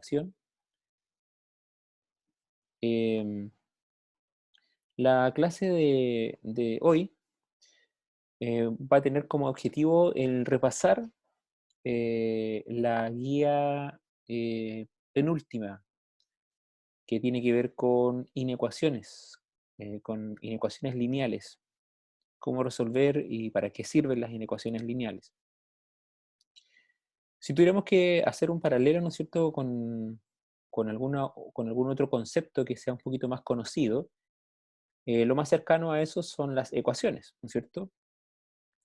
acción. Em, la clase de hoy va a tener como objetivo el repasar la guía penúltima, que tiene que ver con inecuaciones lineales, cómo resolver y para qué sirven las inecuaciones lineales. Si tuviéramos que hacer un paralelo, ¿no es cierto?, con algún otro concepto que sea un poquito más conocido, lo más cercano a eso son las ecuaciones, ¿no es cierto?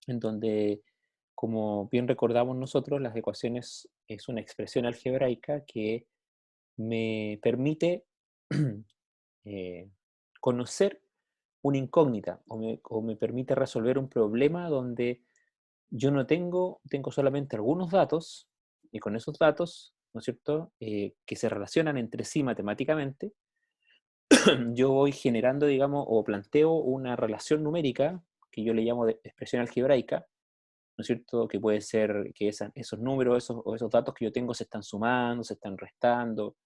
En donde, como bien recordamos nosotros, las ecuaciones es una expresión algebraica que me permite eh, conocer una incógnita o me permite resolver un problema donde yo no tengo solamente algunos datos y con esos datos, ¿no es cierto?, que se relacionan entre sí matemáticamente, yo voy generando, digamos, o planteo una relación numérica que yo le llamo de expresión algebraica, ¿no es cierto?, que puede ser que esos números o esos datos que yo tengo se están sumando, se están restando,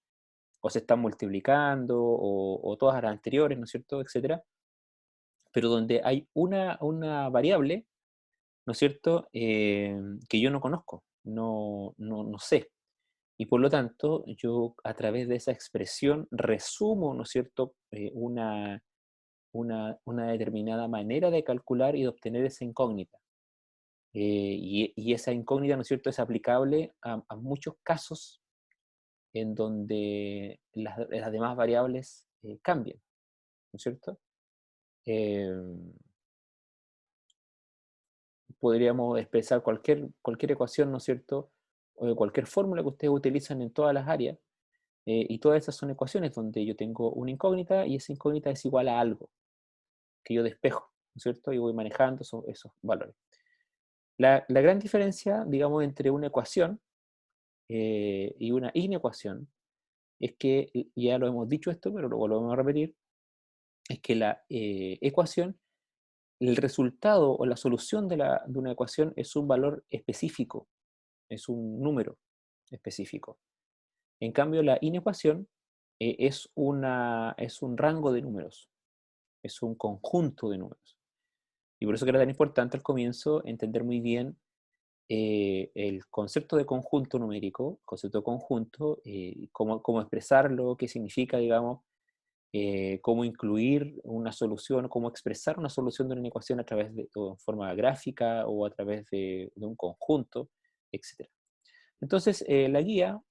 o se están multiplicando, o todas las anteriores, ¿no es cierto?, etcétera, pero donde hay una variable, ¿no es cierto?, que yo no conozco, no sé. Y por lo tanto, yo a través de esa expresión resumo, ¿no es cierto?, una determinada manera de calcular y de obtener esa incógnita. Y esa incógnita, ¿no es cierto?, es aplicable a muchos casos en donde las demás variables cambian, ¿no es cierto? Em, Podríamos expresar cualquier ecuación, ¿no es cierto? O cualquier fórmula que ustedes utilizan en todas las áreas, y todas esas son ecuaciones donde yo tengo una incógnita y esa incógnita es igual a algo que yo despejo, ¿no es cierto? Y voy manejando esos valores. La gran diferencia, digamos, entre una ecuación y una inecuación es que, y ya lo hemos dicho esto, pero lo volvemos a repetir, es que la ecuación, el resultado o la solución de una ecuación es un valor específico, es un número específico. En cambio, la inecuación es un rango de números, es un conjunto de números. Y por eso que era tan importante al comienzo entender muy bien el concepto de conjunto numérico, concepto de conjunto, cómo expresarlo, qué significa, digamos, cómo incluir una solución, cómo expresar una solución de una ecuación a través o en forma gráfica o a través de un conjunto, etc. Entonces, la guía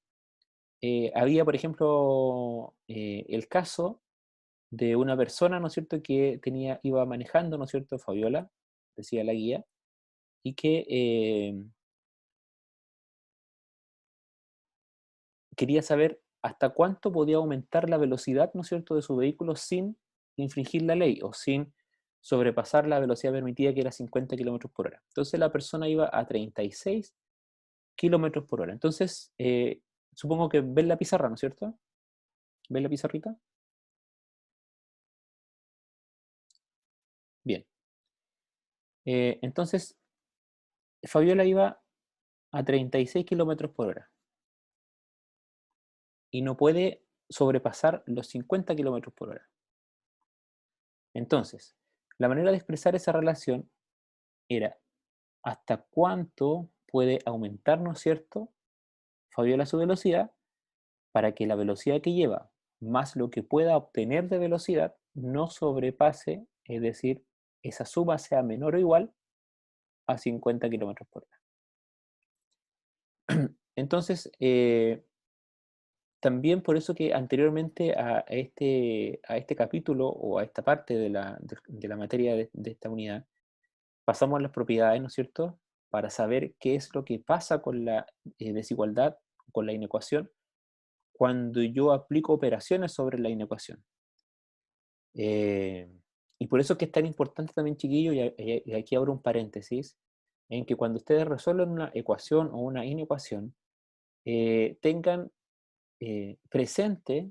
había, por ejemplo, el caso de una persona, ¿no es cierto?, que iba manejando, ¿no es cierto?, Fabiola, decía la guía, y que quería saber hasta cuánto podía aumentar la velocidad, ¿no es cierto?, de su vehículo sin infringir la ley o sin sobrepasar la velocidad permitida, que era 50 kilómetros por hora. Entonces la persona iba a 36 kilómetros por hora. Entonces, supongo que ven la pizarra, ¿no es cierto? ¿Ven la pizarrita? Bien. Entonces, Fabiola iba a 36 kilómetros por hora y no puede sobrepasar los 50 kilómetros por hora. Entonces, la manera de expresar esa relación era hasta cuánto puede aumentar, ¿no es cierto?, Fabiola su velocidad para que la velocidad que lleva más lo que pueda obtener de velocidad no sobrepase, es decir, esa suma sea menor o igual a 50 kilómetros por hora. Entonces, también por eso que anteriormente a este capítulo o a esta parte de la materia de esta unidad, pasamos a las propiedades, ¿no es cierto?, para saber qué es lo que pasa con la desigualdad, con la inecuación, cuando yo aplico operaciones sobre la inecuación. Eh, y por eso es que es tan importante también, chiquillo, y aquí abro un paréntesis, en que cuando ustedes resuelven una ecuación o una inecuación, tengan presente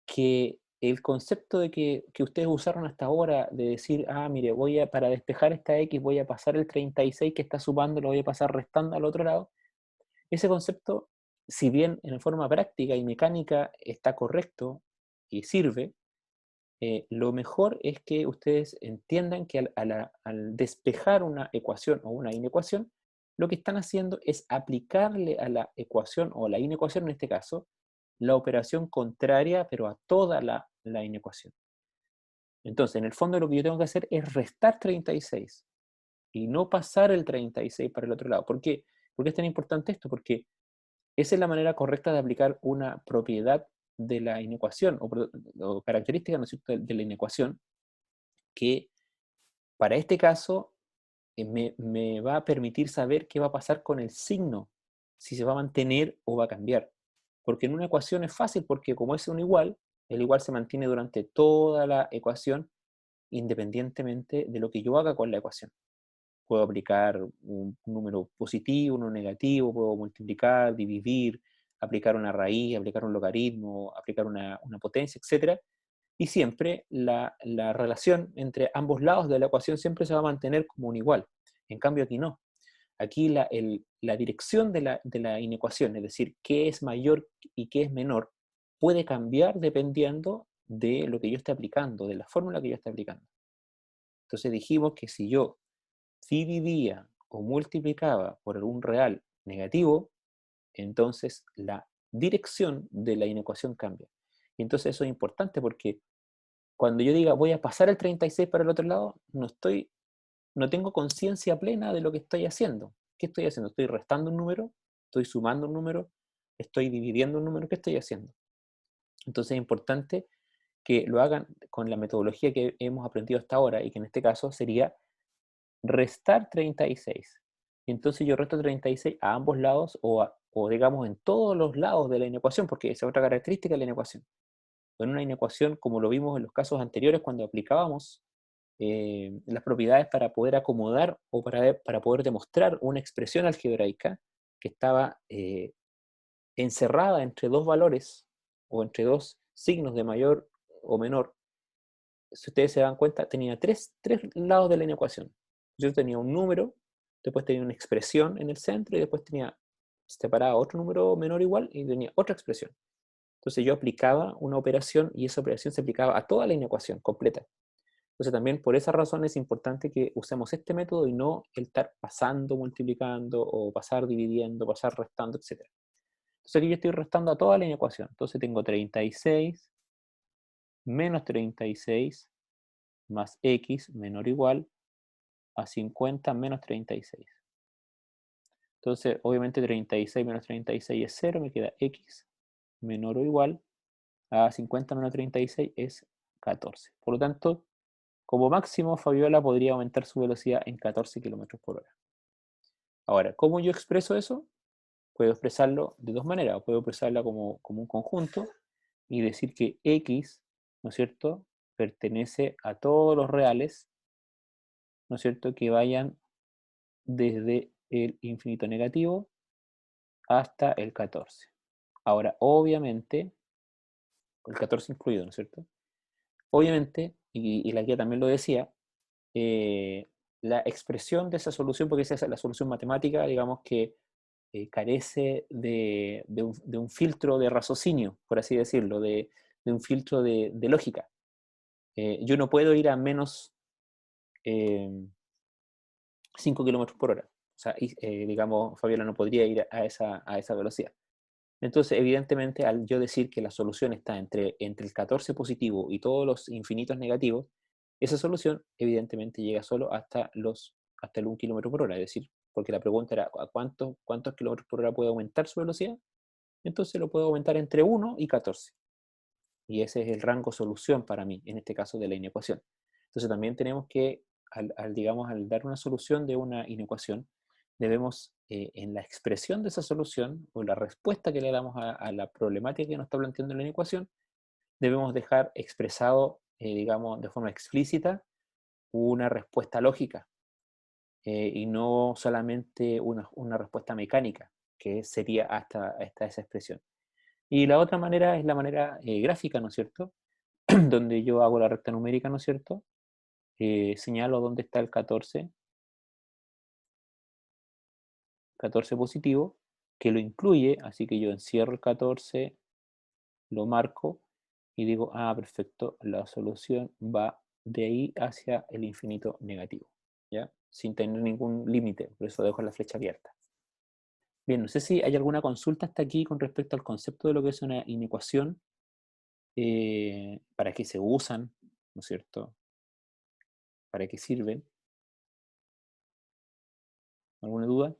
que el concepto que ustedes usaron hasta ahora de decir, ah, mire, para despejar esta X voy a pasar el 36 que está sumando, lo voy a pasar restando al otro lado, ese concepto si bien en forma práctica y mecánica está correcto y sirve, lo mejor es que ustedes entiendan que al despejar una ecuación o una inecuación, lo que están haciendo es aplicarle a la ecuación o la inecuación en este caso, la operación contraria, pero a toda la inecuación. Entonces, en el fondo lo que yo tengo que hacer es restar 36 y no pasar el 36 para el otro lado. ¿Por qué? ¿Por qué es tan importante esto? Porque esa es la manera correcta de aplicar una propiedad de la inecuación o característica, ¿no es cierto?, de la inecuación, que para este caso me va a permitir saber qué va a pasar con el signo, si se va a mantener o va a cambiar. Porque en una ecuación es fácil, porque como es un igual, el igual se mantiene durante toda la ecuación, independientemente de lo que yo haga con la ecuación. Puedo aplicar un número positivo, uno negativo, puedo multiplicar, dividir, aplicar una raíz, aplicar un logaritmo, aplicar una potencia, etc. Y siempre la relación entre ambos lados de la ecuación siempre se va a mantener como un igual. En cambio aquí no. Aquí la dirección de la inecuación, es decir, qué es mayor y qué es menor, puede cambiar dependiendo de lo que yo esté aplicando, de la fórmula que yo esté aplicando. Entonces dijimos que si yo dividía o multiplicaba por un real negativo, entonces la dirección de la inecuación cambia. Y entonces eso es importante porque cuando yo diga voy a pasar el 36 para el otro lado, no tengo conciencia plena de lo que estoy haciendo. ¿Qué estoy haciendo? ¿Estoy restando un número? ¿Estoy sumando un número? ¿Estoy dividiendo un número? ¿Qué estoy haciendo? Entonces es importante que lo hagan con la metodología que hemos aprendido hasta ahora y que en este caso sería restar 36. Entonces yo resto 36 a ambos lados o digamos en todos los lados de la inecuación, porque esa es otra característica de la inecuación. En una inecuación, como lo vimos en los casos anteriores cuando aplicábamos las propiedades para poder acomodar o para poder demostrar una expresión algebraica que estaba encerrada entre dos valores o entre dos signos de mayor o menor, si ustedes se dan cuenta, tenía tres lados de la inecuación. Yo tenía un número, después tenía una expresión en el centro y después tenía separado otro número menor o igual y tenía otra expresión. Entonces yo aplicaba una operación y esa operación se aplicaba a toda la inecuación completa. Entonces también por esa razón es importante que usemos este método y no el estar pasando, multiplicando o pasar dividiendo, pasar restando, etc. Entonces aquí yo estoy restando a toda la inecuación. Entonces tengo 36 menos 36 más x menor o igual a 50 menos 36. Entonces, obviamente 36 menos 36 es 0, me queda x menor o igual a 50 menos 36 es 14. Por lo tanto, como máximo, Fabiola podría aumentar su velocidad en 14 kilómetros por hora. Ahora, ¿cómo yo expreso eso? Puedo expresarlo de dos maneras. Puedo expresarla como un conjunto y decir que x, ¿no es cierto?, pertenece a todos los reales, ¿no es cierto?, que vayan desde el infinito negativo hasta el 14. Ahora, obviamente, el 14 incluido, ¿no es cierto? Obviamente, y la guía también lo decía, la expresión de esa solución, porque esa es la solución matemática, digamos que carece de un filtro de raciocinio, por así decirlo, de un filtro de lógica. Yo no puedo ir a menos 5 kilómetros por hora. O sea, digamos, Fabiola no podría ir a esa velocidad. Entonces, evidentemente, al yo decir que la solución está entre el 14 positivo y todos los infinitos negativos, esa solución evidentemente llega solo hasta el 1 kilómetro por hora. Es decir, porque la pregunta era ¿a cuántos kilómetros por hora puede aumentar su velocidad? Entonces lo puedo aumentar entre 1 y 14. Y ese es el rango solución para mí, en este caso de la inecuación. Entonces también tenemos que, digamos, al dar una solución de una inecuación, debemos, en la expresión de esa solución, o la respuesta que le damos a la problemática que nos está planteando la inecuación, debemos dejar expresado, digamos, de forma explícita, una respuesta lógica, y no solamente una respuesta mecánica, que sería hasta esa expresión. Y la otra manera es la manera gráfica, ¿no es cierto? Donde yo hago la recta numérica, ¿no es cierto? Señalo dónde está el 14 positivo, que lo incluye, así que yo encierro el 14, lo marco y digo, ah, perfecto, la solución va de ahí hacia el infinito negativo, ¿ya? Sin tener ningún límite, por eso dejo la flecha abierta. Bien, no sé si hay alguna consulta hasta aquí con respecto al concepto de lo que es una inecuación, para qué se usan, ¿no es cierto? ¿Para qué sirven? ¿Alguna duda?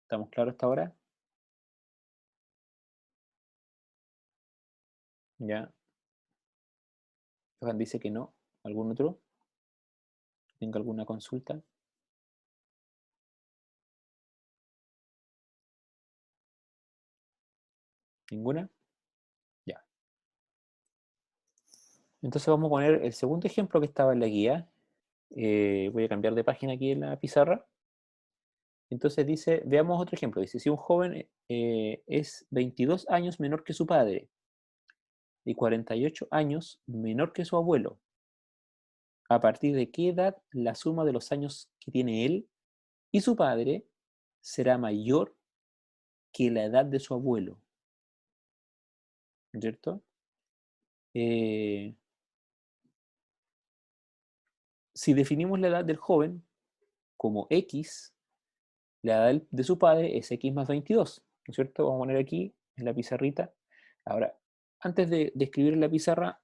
¿Estamos claros hasta ahora? Ya, Johan dice que no. ¿Algún otro? ¿Tenga alguna consulta? ¿Ninguna? Ya. Entonces vamos a poner el segundo ejemplo que estaba en la guía. Voy a cambiar de página aquí en la pizarra. Entonces dice, veamos otro ejemplo. Dice, si un joven es 22 años menor que su padre y 48 años menor que su abuelo, ¿a partir de qué edad la suma de los años que tiene él y su padre será mayor que la edad de su abuelo? ¿Cierto? Eh, si definimos la edad del joven como X, la edad de su padre es X más 22, ¿no es cierto? Vamos a poner aquí en la pizarrita. Ahora, antes de escribir en la pizarra,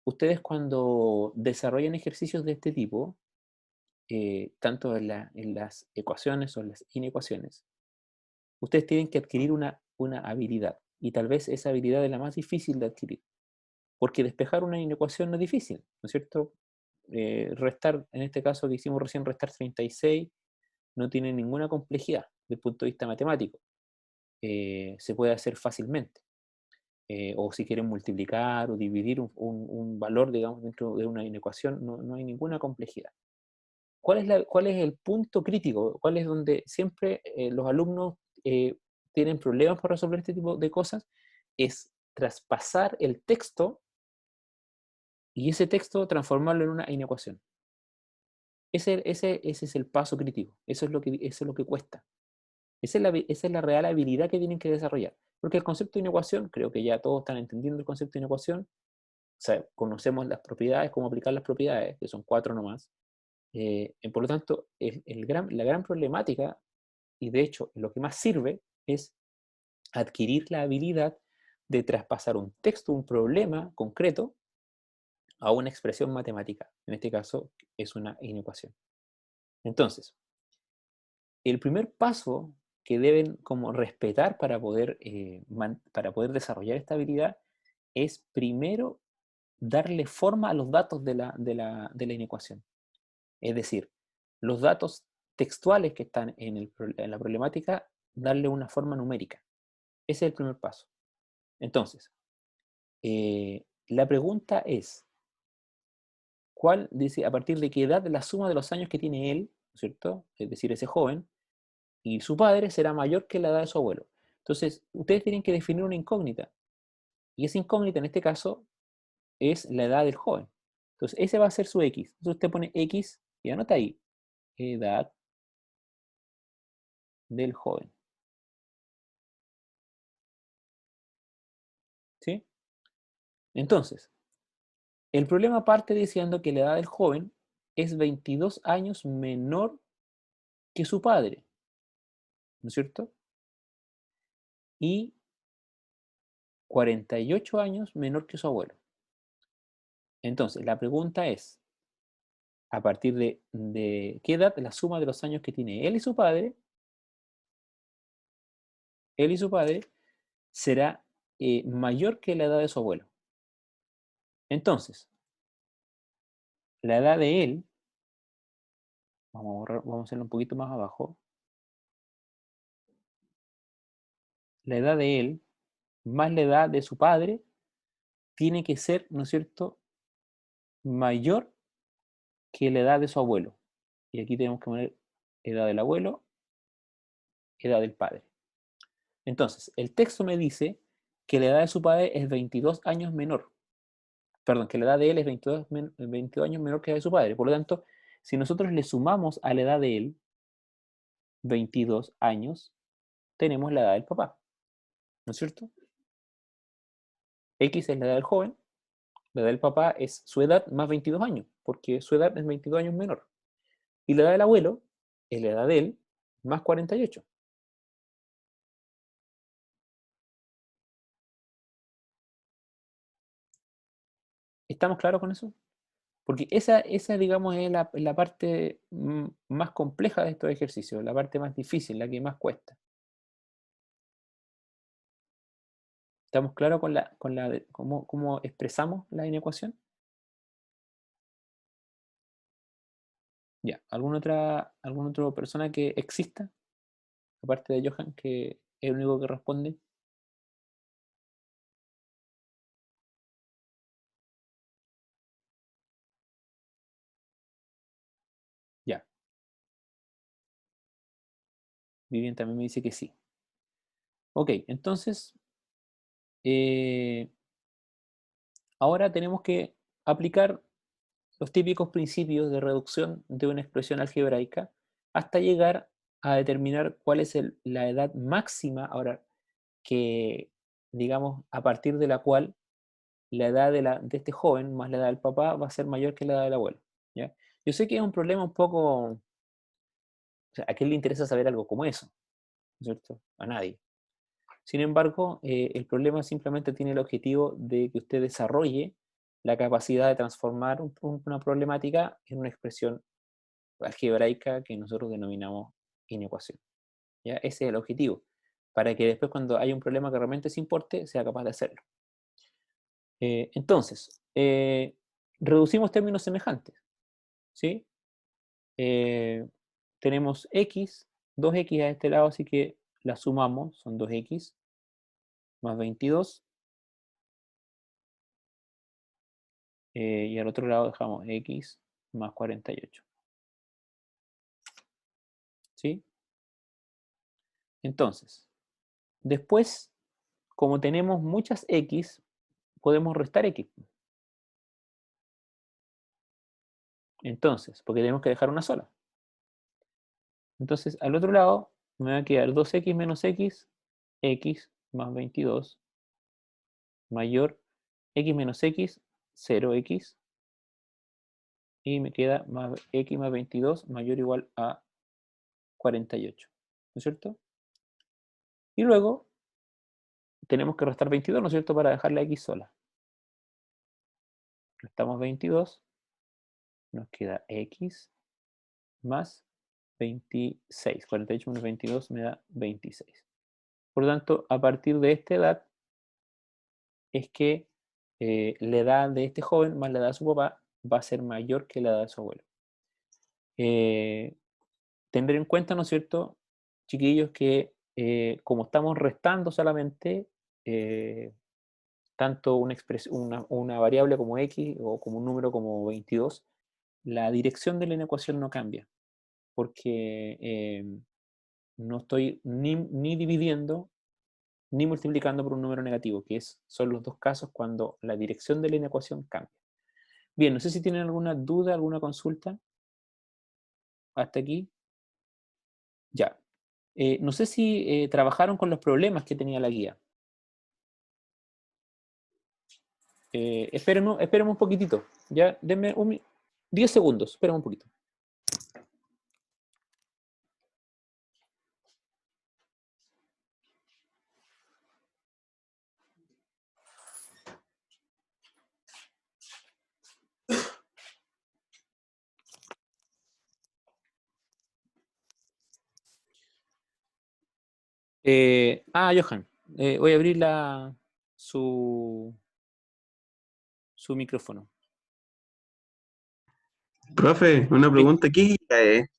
ustedes cuando desarrollan ejercicios de este tipo, tanto en las ecuaciones o en las inecuaciones, ustedes tienen que adquirir una habilidad. Y tal vez esa habilidad es la más difícil de adquirir. Porque despejar una inecuación no es difícil, ¿no es cierto? Restar, en este caso que hicimos recién, restar 36, no tiene ninguna complejidad desde el punto de vista matemático. Se puede hacer fácilmente. O si quieren multiplicar o dividir un valor, digamos, dentro de una inecuación, no hay ninguna complejidad. ¿Cuál es el punto crítico? ¿Cuál es donde siempre los alumnos tienen problemas para resolver este tipo de cosas? Es traspasar el texto y ese texto transformarlo en una inecuación. Ese es el paso crítico. Eso es lo que cuesta. Esa es la real habilidad que tienen que desarrollar. Porque el concepto de inecuación, creo que ya todos están entendiendo el concepto de inecuación. O sea, conocemos las propiedades, cómo aplicar las propiedades, que son 4 nomás. Por lo tanto, la gran problemática, y de hecho lo que más sirve, es adquirir la habilidad de traspasar un texto, un problema concreto, a una expresión matemática. En este caso, es una inecuación. Entonces, el primer paso que deben como respetar para poder desarrollar esta habilidad es primero darle forma a los datos de la inecuación. Es decir, los datos textuales que están en la problemática, darle una forma numérica. Ese es el primer paso. Entonces, la pregunta es, ¿cuál, dice, a partir de qué edad la suma de los años que tiene él, ¿no es cierto? Es decir, ese joven, y su padre será mayor que la edad de su abuelo? Entonces, ustedes tienen que definir una incógnita. Y esa incógnita, en este caso, es la edad del joven. Entonces, ese va a ser su X. Entonces, usted pone X y anota ahí, edad del joven. ¿Sí? Entonces, el problema parte diciendo que la edad del joven es 22 años menor que su padre, ¿no es cierto? Y 48 años menor que su abuelo. Entonces, la pregunta es, ¿a partir de qué edad la suma de los años que tiene él y su padre, será mayor que la edad de su abuelo? Entonces, la edad de él, vamos a hacerlo un poquito más abajo, la edad de él más la edad de su padre tiene que ser, ¿no es cierto?, mayor que la edad de su abuelo. Y aquí tenemos que poner edad del abuelo, edad del padre. Entonces, el texto me dice que la edad de su padre es 22 años menor. Perdón, que la edad de él es 22 años menor que la de su padre. Por lo tanto, si nosotros le sumamos a la edad de él 22 años, tenemos la edad del papá, ¿no es cierto? X es la edad del joven, la edad del papá es su edad más 22 años, porque su edad es 22 años menor. Y la edad del abuelo es la edad de él más 48. ¿Estamos claros con eso? Porque esa digamos, es la parte más compleja de estos ejercicios, la parte más difícil, la que más cuesta. ¿Estamos claros con cómo expresamos la inecuación? Ya, ¿alguna otra persona que exista, aparte de Johan, que es el único que responde? Ya, Vivian también me dice que sí. Ok, entonces, ahora tenemos que aplicar los típicos principios de reducción de una expresión algebraica hasta llegar a determinar cuál es la edad máxima, ahora que, digamos, a partir de la cual la edad de este joven más la edad del papá va a ser mayor que la edad del abuelo. ¿Ya? Yo sé que es un problema un poco, o sea, ¿a quién le interesa saber algo como eso? ¿No es cierto? A nadie. Sin embargo, el problema simplemente tiene el objetivo de que usted desarrolle la capacidad de transformar una problemática en una expresión algebraica que nosotros denominamos inecuación. ¿Ya? Ese es el objetivo, para que después cuando haya un problema que realmente se importe, sea capaz de hacerlo. Entonces, reducimos términos semejantes, ¿sí? Tenemos x, 2x a este lado, así que la sumamos, son 2x más 22, y al otro lado dejamos x más 48, ¿sí? Entonces, después, como tenemos muchas x, podemos restar x. Entonces, porque tenemos que dejar una sola. Entonces, al otro lado me va a quedar 2x menos x, x más 22, mayor x menos x, 0x, y me queda más x más 22 mayor o igual a 48, ¿no es cierto? Y luego tenemos que restar 22, ¿no es cierto?, para dejar la x sola. Restamos 22, nos queda x más 26. 48 menos 22 me da 26. Por lo tanto, a partir de esta edad es que la edad de este joven más la edad de su papá va a ser mayor que la edad de su abuelo. Tener en cuenta, ¿no es cierto?, chiquillos, que como estamos restando solamente, tanto una variable como x o como un número como 22, la dirección de la inecuación no cambia, porque no estoy ni dividiendo ni multiplicando por un número negativo, que son los dos casos cuando la dirección de la inecuación cambia. Bien, no sé si tienen alguna duda, alguna consulta hasta aquí. Ya. No sé si trabajaron con los problemas que tenía la guía. Espérenme un poquitito. Ya, denme 10 segundos. Espérenme un poquito. Johan, voy a abrir su micrófono. Profe, una Sí. pregunta, ¿qué guía es?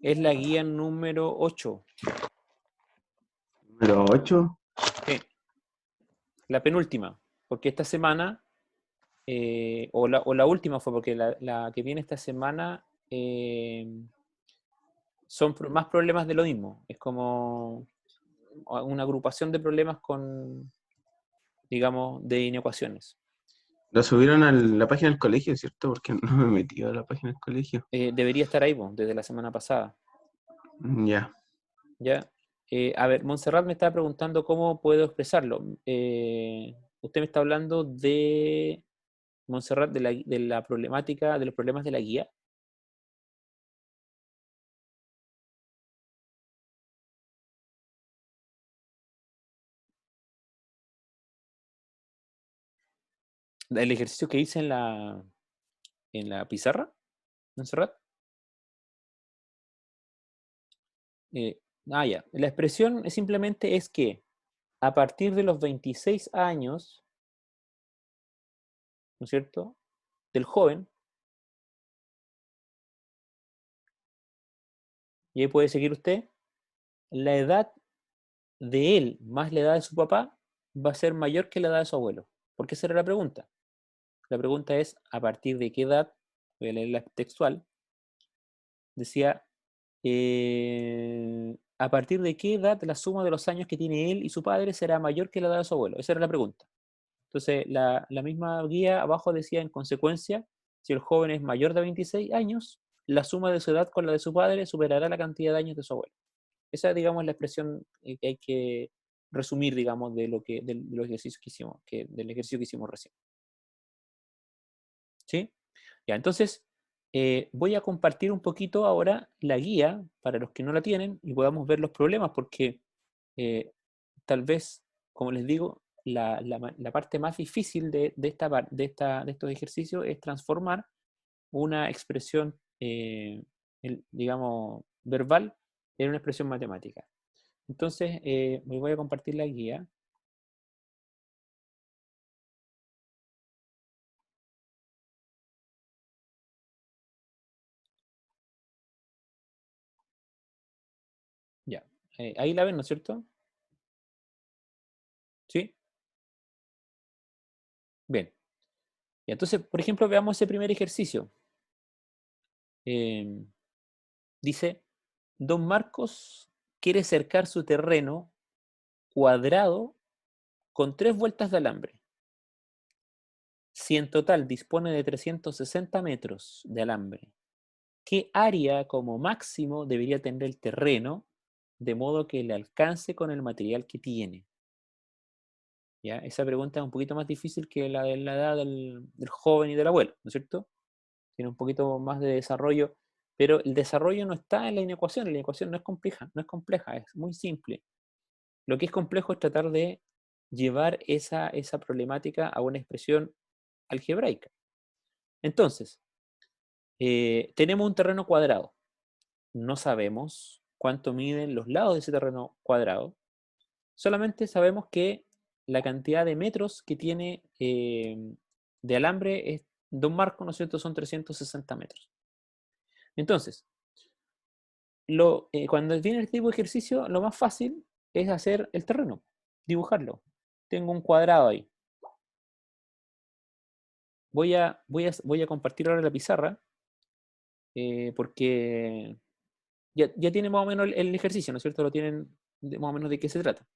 Es la guía número 8. ¿Número 8? Sí, la penúltima, porque esta semana, o la última fue, porque la que viene esta semana son más problemas de lo mismo. Es como una agrupación de problemas digamos, de inecuaciones. Lo subieron a la página del colegio, ¿cierto? Porque no me he metido a la página del colegio. Debería estar ahí, desde la semana pasada. Ya. ¿Ya? A ver, Montserrat me estaba preguntando cómo puedo expresarlo. Usted me está hablando de, Montserrat, de la problemática, de los problemas de la guía. El ejercicio que hice en la pizarra, Montserrat. Ya. La expresión simplemente es que a partir de los 26 años, ¿no es cierto?, del joven, y ahí puede seguir usted, la edad de él más la edad de su papá va a ser mayor que la edad de su abuelo. ¿Por qué será la pregunta? La pregunta es, ¿a partir de qué edad? Voy a leer la textual. Decía, ¿a partir de qué edad la suma de los años que tiene él y su padre será mayor que la edad de su abuelo? Esa era la pregunta. Entonces, la misma guía abajo decía, en consecuencia, si el joven es mayor de 26 años, la suma de su edad con la de su padre superará la cantidad de años de su abuelo. Esa, digamos, es la expresión que hay que resumir, digamos, de los ejercicios que hicimos, del ejercicio que hicimos recién. ¿Sí? Ya, entonces, voy a compartir un poquito ahora la guía para los que no la tienen y podamos ver los problemas, porque tal vez, como les digo, la parte más difícil de estos ejercicios es transformar una expresión, digamos, verbal en una expresión matemática. Entonces, me voy a compartir la guía. Ya. Ahí la ven, ¿no es cierto? ¿Sí? Bien. Y entonces, por ejemplo, veamos ese primer ejercicio. Eh, dice, don Marcos quiere cercar su terreno cuadrado con 3 vueltas de alambre. Si en total dispone de 360 metros de alambre, ¿qué área como máximo debería tener el terreno de modo que le alcance con el material que tiene? ¿Ya? Esa pregunta es un poquito más difícil que la de la edad del joven y del abuelo, ¿no es cierto? Tiene un poquito más de desarrollo, pero el desarrollo no está en la inecuación no es compleja, es muy simple. Lo que es complejo es tratar de llevar esa problemática a una expresión algebraica. Entonces, tenemos un terreno cuadrado. No sabemos cuánto miden los lados de ese terreno cuadrado. Solamente sabemos que la cantidad de metros que tiene de alambre es, de un marco, ¿no es cierto?, son 360 metros. Entonces, cuando viene el tipo de ejercicio, lo más fácil es hacer el terreno, dibujarlo. Tengo un cuadrado ahí. Voy a compartir ahora la pizarra porque ya tiene más o menos el ejercicio, ¿no es cierto? Lo tienen más o menos de qué se trata.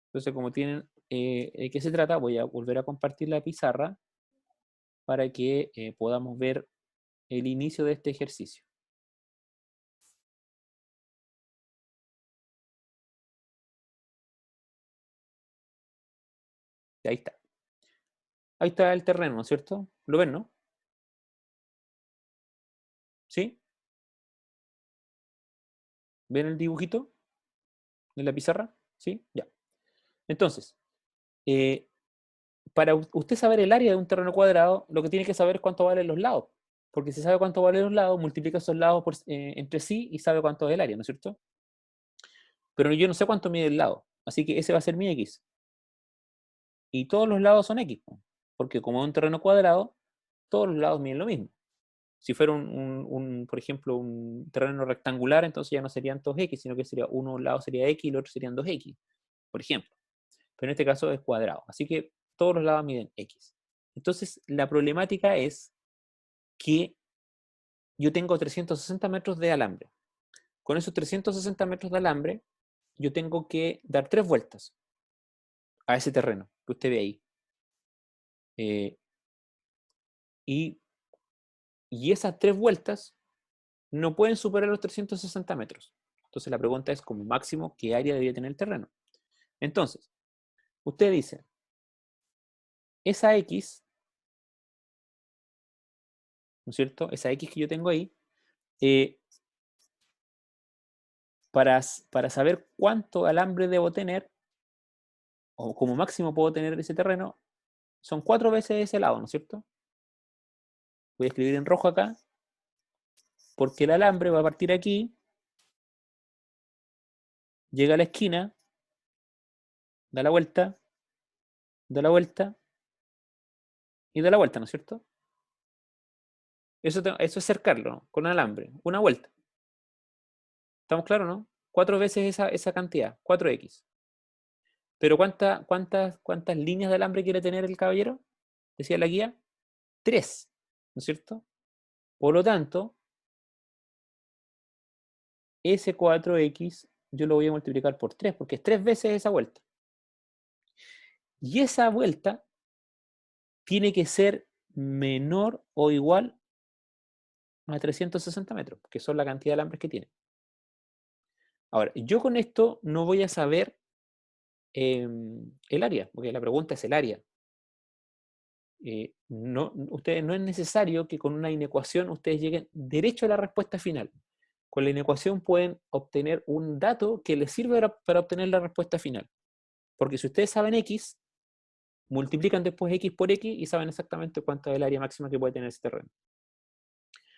Entonces, como tienen de qué se trata, voy a volver a compartir la pizarra para que podamos ver el inicio de este ejercicio. Ahí está. Ahí está el terreno, ¿no es cierto? ¿Lo ven, no? ¿Sí? ¿Ven el dibujito de la pizarra? ¿Sí? Ya. Entonces, eh, para usted saber el área de un terreno cuadrado, lo que tiene que saber es cuánto valen los lados. Porque si sabe cuánto valen los lados, multiplica esos lados entre sí y sabe cuánto es el área, ¿no es cierto? Pero yo no sé cuánto mide el lado. Así que ese va a ser mi X. Y todos los lados son X. Porque como es un terreno cuadrado, todos los lados miden lo mismo. Si fuera por ejemplo, un terreno rectangular, entonces ya no serían todos X, sino que sería uno lado sería X y el otro serían 2X, por ejemplo. Pero en este caso es cuadrado. Así que todos los lados miden X. Entonces, la problemática es que yo tengo 360 metros de alambre. Con esos 360 metros de alambre, yo tengo que dar 3 vueltas a ese terreno que usted ve ahí. Eh, y, y esas 3 vueltas no pueden superar los 360 metros. Entonces la pregunta es, como máximo, ¿qué área debería tener el terreno? Entonces, usted dice, esa X, ¿no es cierto? Esa X que yo tengo ahí, eh, para saber cuánto alambre debo tener, o como máximo puedo tener ese terreno, son 4 veces ese lado, ¿no es cierto? Voy a escribir en rojo acá, porque el alambre va a partir aquí, llega a la esquina, da la vuelta, da la vuelta y da la vuelta, ¿no es cierto? Eso es cercarlo, ¿no? Con alambre, una vuelta. ¿Estamos claros, no? 4 veces esa cantidad, 4x. Pero ¿cuántas líneas de alambre quiere tener el caballero? Decía la guía. 3, ¿no es cierto? Por lo tanto, ese 4x yo lo voy a multiplicar por 3, porque es 3 veces esa vuelta. Y esa vuelta tiene que ser menor o igual a 360 metros, que son la cantidad de alambres que tiene. Ahora, yo con esto no voy a saber el área, porque la pregunta es el área. Ustedes no es necesario que con una inecuación ustedes lleguen derecho a la respuesta final. Con la inecuación pueden obtener un dato que les sirve para obtener la respuesta final. Porque si ustedes saben X, multiplican después X por X y saben exactamente cuánto es el área máxima que puede tener ese terreno.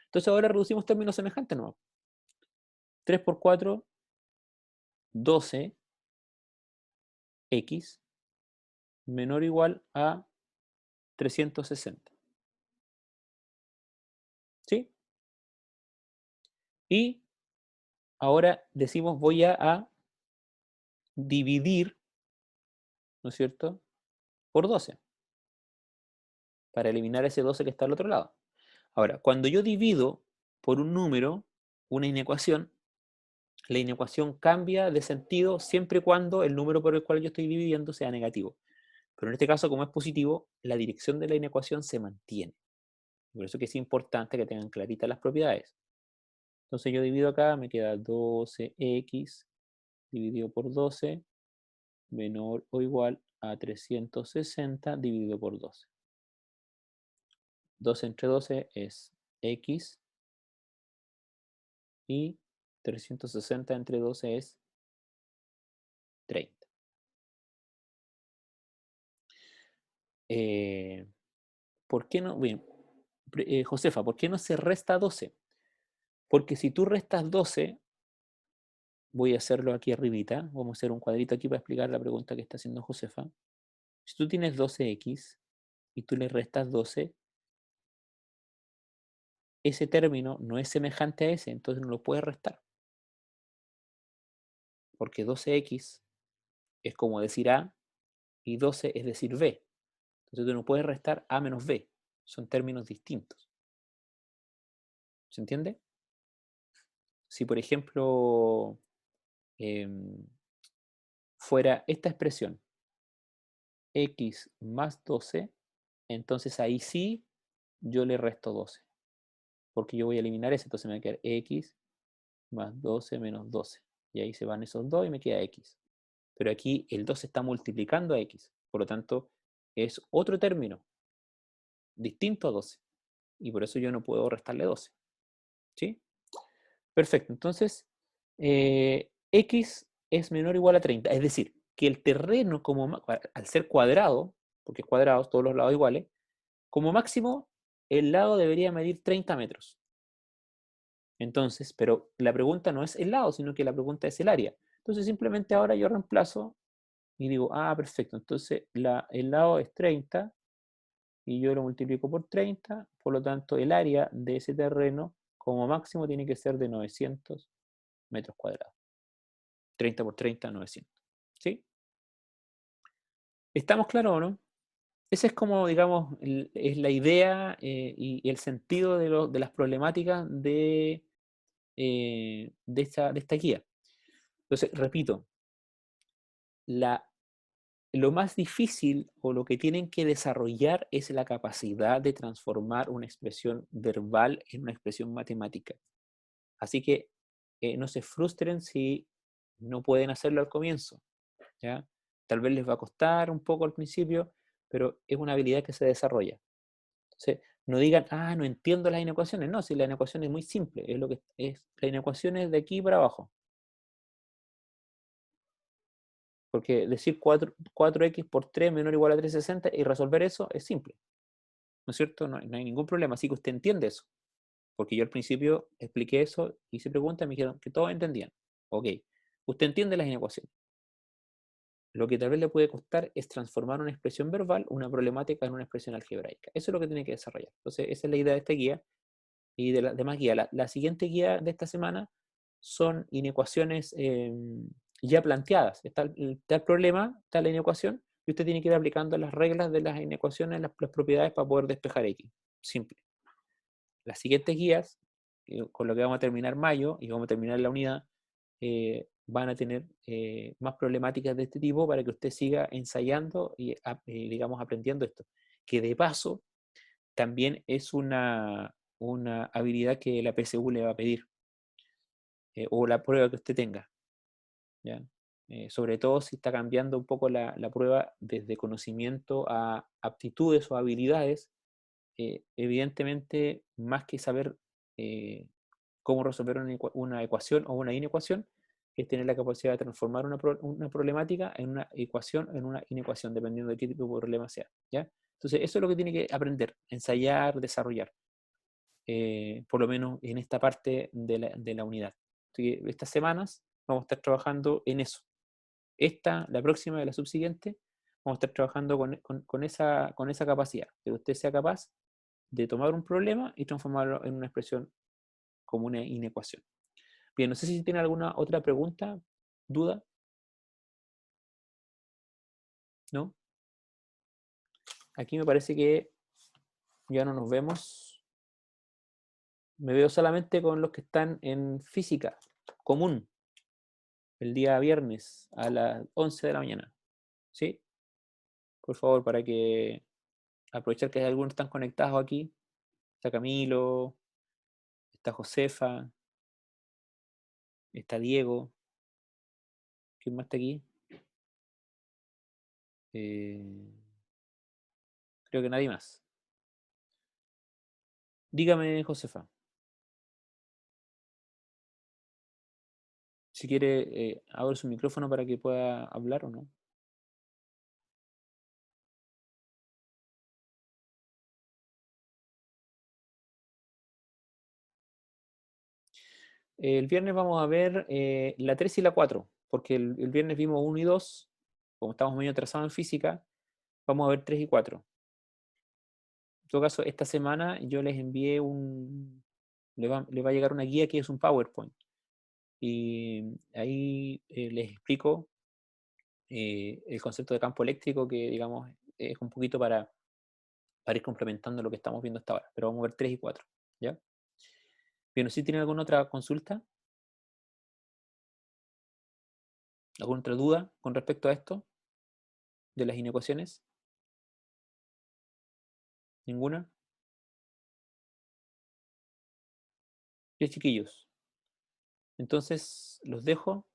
Entonces ahora reducimos términos semejantes, ¿no? 3 por 4, 12, X, menor o igual a 360. ¿Sí? Y ahora decimos voy a dividir, ¿no es cierto?, por 12, para eliminar ese 12 que está al otro lado. Ahora, cuando yo divido por un número, una inecuación, la inecuación cambia de sentido siempre y cuando el número por el cual yo estoy dividiendo sea negativo. Pero en este caso, como es positivo, la dirección de la inecuación se mantiene. Por eso que es importante que tengan claritas las propiedades. Entonces yo divido acá, me queda 12x dividido por 12 menor o igual a 360 dividido por 12. 12 entre 12 es x y 360 entre 12 es 30. ¿Por qué no? Bien, Josefa, ¿por qué no se resta 12? Porque si tú restas 12, voy a hacerlo aquí arribita, vamos a hacer un cuadrito aquí para explicar la pregunta que está haciendo Josefa. Si tú tienes 12x y tú le restas 12, ese término no es semejante a ese, entonces no lo puedes restar. Porque 12x es como decir A y 12 es decir B. Entonces tú no puedes restar A menos B. Son términos distintos. ¿Se entiende? Si, por ejemplo, fuera esta expresión, x más 12, entonces ahí sí yo le resto 12. Porque yo voy a eliminar ese, entonces me va a quedar x más 12 menos 12. Y ahí se van esos dos y me queda x. Pero aquí el 2 está multiplicando a x. Por lo tanto, es otro término distinto a 12. Y por eso yo no puedo restarle 12. ¿Sí? Perfecto. Entonces, x es menor o igual a 30. Es decir, que el terreno, al ser cuadrado, porque es cuadrado, todos los lados iguales, como máximo, el lado debería medir 30 metros. Entonces, pero la pregunta no es el lado, sino que la pregunta es el área. Entonces, simplemente ahora yo reemplazo y digo, perfecto, entonces el lado es 30 y yo lo multiplico por 30, por lo tanto el área de ese terreno como máximo tiene que ser de 900 metros cuadrados. 30 por 30, 900. ¿Sí? ¿Estamos claros o no? Esa es como, digamos, es la idea y el sentido de las problemáticas de esta guía. Entonces, repito, lo más difícil o lo que tienen que desarrollar es la capacidad de transformar una expresión verbal en una expresión matemática. Así que no se frustren si no pueden hacerlo al comienzo, ¿ya? Tal vez les va a costar un poco al principio, pero es una habilidad que se desarrolla. Entonces, no digan, ah, no entiendo las inecuaciones. No, si la inecuación es muy simple, es lo que es, la inecuación es de aquí para abajo. Porque decir 4x por 3 menor o igual a 360 y resolver eso es simple, ¿no es cierto? No hay ningún problema, así que usted entiende eso. Porque yo al principio expliqué eso, hice preguntas y me dijeron que todos entendían. Ok, usted entiende las inecuaciones. Lo que tal vez le puede costar es transformar una expresión verbal, una problemática, en una expresión algebraica. Eso es lo que tiene que desarrollar. Entonces, esa es la idea de esta guía y de las demás guías. La siguiente guía de esta semana son inecuaciones ya planteadas. Está el problema, está la inecuación, y usted tiene que ir aplicando las reglas de las inecuaciones, las propiedades para poder despejar X. Simple. Las siguientes guías, con lo que vamos a terminar mayo y vamos a terminar la unidad, van a tener más problemáticas de este tipo para que usted siga ensayando y, digamos, aprendiendo esto. Que de paso, también es una habilidad que la PSU le va a pedir, o la prueba que usted tenga, ¿ya? Sobre todo si está cambiando un poco la prueba desde conocimiento a aptitudes o habilidades, evidentemente, más que saber cómo resolver una ecuación o una inecuación, es tener la capacidad de transformar una problemática en una ecuación, en una inecuación, dependiendo de qué tipo de problema sea, ¿ya? Entonces, eso es lo que tiene que aprender, ensayar, desarrollar, por lo menos en esta parte de la unidad. Así que estas semanas vamos a estar trabajando en eso. La próxima y la subsiguiente, vamos a estar trabajando con esa capacidad, que usted sea capaz de tomar un problema y transformarlo en una expresión como una inecuación. Bien, no sé si tiene alguna otra pregunta, duda, ¿no? Aquí me parece que ya no nos vemos. Me veo solamente con los que están en física común el día viernes a las 11 de la mañana. ¿Sí? Por favor, para que aprovechar que algunos están conectados aquí. Está Camilo, está Josefa, está Diego. ¿Quién más está aquí? Eh, creo que nadie más. Dígame, Josefa, si quiere, abre su micrófono para que pueda hablar o no. El viernes vamos a ver la 3 y la 4, porque el viernes vimos 1 y 2, como estamos medio atrasados en física, vamos a ver 3 y 4. En todo caso, esta semana yo les envié le va a llegar una guía que es un PowerPoint. Y ahí les explico el concepto de campo eléctrico, que digamos es un poquito para ir complementando lo que estamos viendo hasta ahora. Pero vamos a ver 3 y 4, ¿ya? Bien, ¿si tienen alguna otra consulta? ¿Alguna otra duda con respecto a esto? ¿De las inecuaciones? ¿Ninguna? Bien, chiquillos. Entonces, los dejo.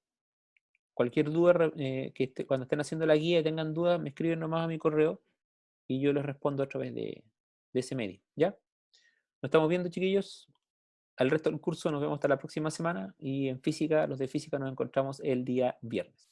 Cualquier duda cuando estén haciendo la guía y tengan dudas, me escriben nomás a mi correo y yo les respondo a través de ese medio, ¿ya? Nos estamos viendo, chiquillos. Al resto del curso nos vemos hasta la próxima semana y en física, los de física nos encontramos el día viernes.